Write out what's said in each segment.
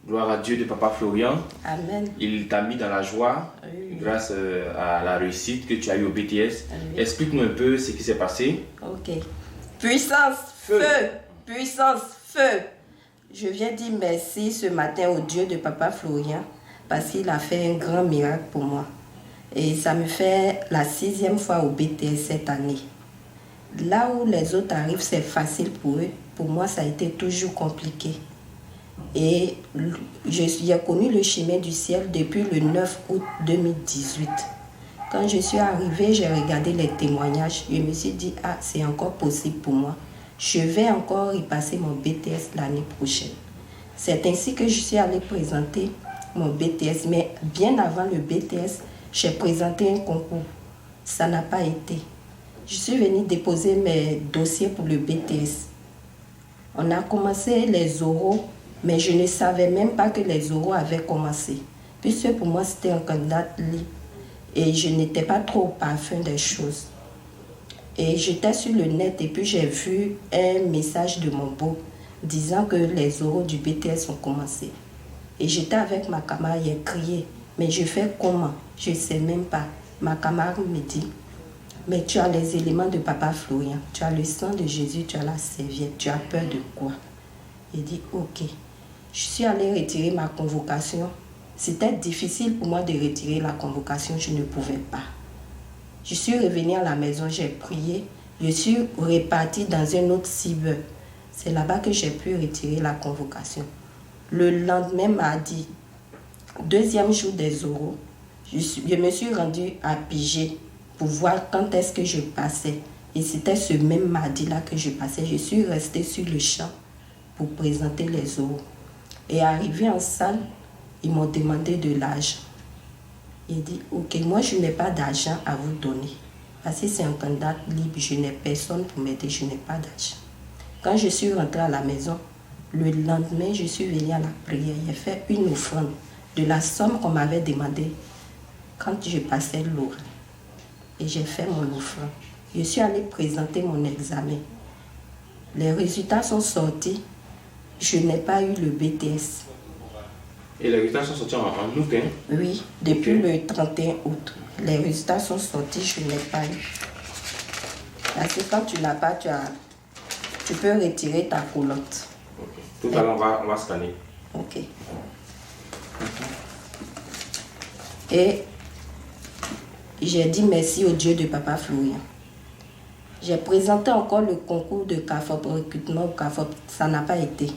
Gloire à Dieu de Papa Florian. Amen. Il t'a mis dans la joie grâce à la réussite que tu as eue au BTS. Explique-nous un peu ce qui s'est passé. Ok. Puissance, feu. Puissance, feu. Je viens dire merci ce matin au Dieu de Papa Florian parce qu'il a fait un grand miracle pour moi. Et ça me fait la 6e fois au BTS cette année. Là où les autres arrivent, c'est facile pour eux. Pour moi, ça a été toujours compliqué. Et j'ai connu le chemin du ciel depuis le 9 août 2018. Quand je suis arrivée, j'ai regardé les témoignages. Je me suis dit, ah, c'est encore possible pour moi. Je vais encore y passer mon BTS l'année prochaine. C'est ainsi que je suis allée présenter mon BTS. Mais bien avant le BTS, j'ai présenté un concours. Ça n'a pas été. Je suis venue déposer mes dossiers pour le BTS. On a commencé les oraux, mais je ne savais même pas que les oraux avaient commencé. Puisque pour moi, c'était un candidat libre. Et je n'étais pas trop au parfum des choses. Et j'étais sur le net et puis j'ai vu un message de mon beau disant que les oraux du BTS ont commencé. Et j'étais avec ma camarade, il a crié. Mais je fais comment? Je ne sais même pas. Ma camarade me dit, mais tu as les éléments de Papa Florian, tu as le sang de Jésus, tu as la serviette, tu as peur de quoi? Il dit, ok. Je suis allée retirer ma convocation. C'était difficile pour moi de retirer la convocation, je ne pouvais pas. Je suis revenue à la maison, j'ai prié, je suis repartie dans un autre cyber. C'est là-bas que j'ai pu retirer la convocation. Le lendemain mardi, 2e jour des oraux, je me suis rendue à Pigé pour voir quand est-ce que je passais. Et c'était ce même mardi-là que je passais. Je suis restée sur le champ pour présenter les oraux. Et arrivé en salle, ils m'ont demandé de l'argent. Il dit, ok, moi je n'ai pas d'argent à vous donner. Parce que c'est un candidat libre, je n'ai personne pour m'aider, je n'ai pas d'argent. Quand je suis rentrée à la maison, le lendemain, je suis venue à la prière. J'ai fait une offrande de la somme qu'on m'avait demandé quand je passais l'oral. Et j'ai fait mon offrande. Je suis allée présenter mon examen. Les résultats sont sortis. Je n'ai pas eu le BTS. Et les résultats sont sortis en août, hein? Oui, depuis le 31 août. Les résultats sont sortis, je n'ai pas eu. Parce que quand tu n'as pas, tu peux retirer ta culotte. Okay. Tout à l'heure, on va scanner. Ok. Et j'ai dit merci au Dieu de Papa Florian. J'ai présenté encore le concours de CAFOP, recrutement au CAFOP. Ça n'a pas été.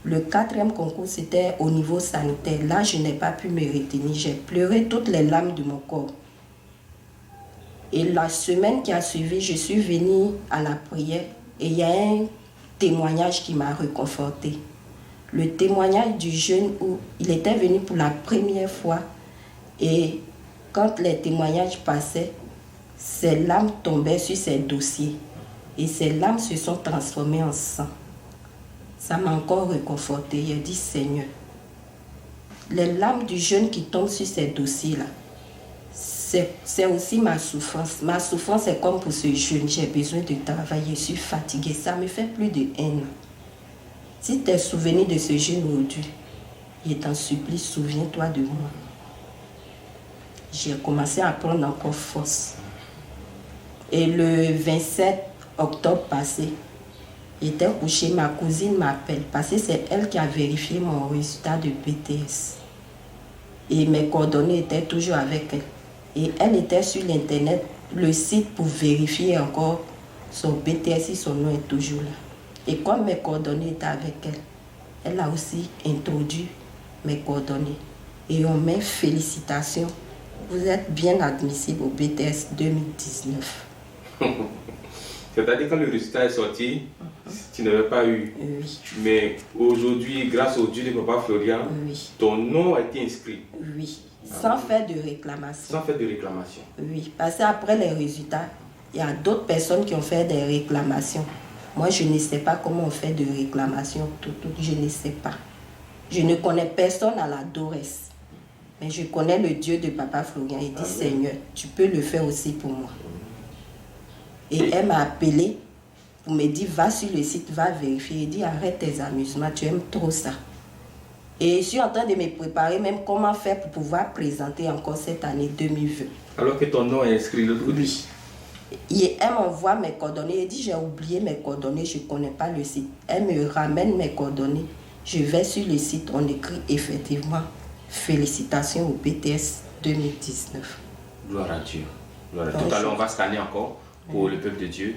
Le 4e concours, c'était au niveau sanitaire. Là, je n'ai pas pu me retenir. J'ai pleuré toutes les larmes de mon corps. Et la semaine qui a suivi, je suis venue à la prière et il y a un témoignage qui m'a réconfortée. Le témoignage du jeune où il était venu pour la première fois et quand les témoignages passaient, ses larmes tombaient sur ses dossiers et ses larmes se sont transformées en sang. Ça m'a encore réconforté. J'ai dit, Seigneur, les larmes du jeune qui tombent sur ces dossiers-là, c'est aussi ma souffrance. Ma souffrance est comme pour ce jeune. J'ai besoin de travailler, je suis fatiguée. Ça me fait plus de 1 an. Si tu es souvenu de ce jeune aujourd'hui, je t'en supplie, souviens-toi de moi. J'ai commencé à prendre encore force. Et le 27 octobre passé, j'étais couchée, ma cousine m'appelle parce que c'est elle qui a vérifié mon résultat de BTS. Et mes coordonnées étaient toujours avec elle. Et elle était sur l'internet, le site pour vérifier encore son BTS si son nom est toujours là. Et comme mes coordonnées étaient avec elle, elle a aussi introduit mes coordonnées. Et on met félicitations. Vous êtes bien admissible au BTS 2019. C'est-à-dire quand le résultat est sorti, tu n'avais pas eu. Oui. Mais aujourd'hui, grâce au Dieu de Papa Florian, Oui. ton nom a été inscrit. Oui, sans faire de réclamation. Sans faire de réclamation. Oui, parce qu'après les résultats, il y a d'autres personnes qui ont fait des réclamations. Moi, je ne sais pas comment on fait de réclamation, je ne sais pas. Je ne connais personne à la Dorès. Mais je connais le Dieu de Papa Florian. Il dit, Seigneur, tu peux le faire aussi pour moi. Et elle m'a appelé pour me dire, va sur le site, va vérifier. Il dit, arrête tes amusements, tu aimes trop ça. Et je suis en train de me préparer même comment faire pour pouvoir présenter encore cette année 2020. Alors que ton nom est inscrit l'autre côté. Oui. Et elle m'envoie mes coordonnées. Elle dit j'ai oublié mes coordonnées, je ne connais pas le site. Elle me ramène mes coordonnées. Je vais sur le site, on écrit effectivement félicitations au BTS 2019. Gloire à Dieu. Tout à l'heure, on va scanner encore pour le peuple de Dieu.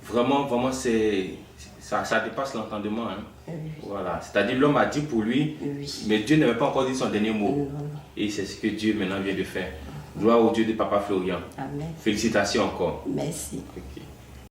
Vraiment, ça dépasse l'entendement. Hein. Oui. Voilà. C'est-à-dire, l'homme a dit pour lui, Oui. mais Dieu n'avait pas encore dit son dernier mot. Non. Et c'est ce que Dieu maintenant vient de faire. Gloire au Dieu de Papa Florian. Amen. Félicitations encore. Merci. Okay.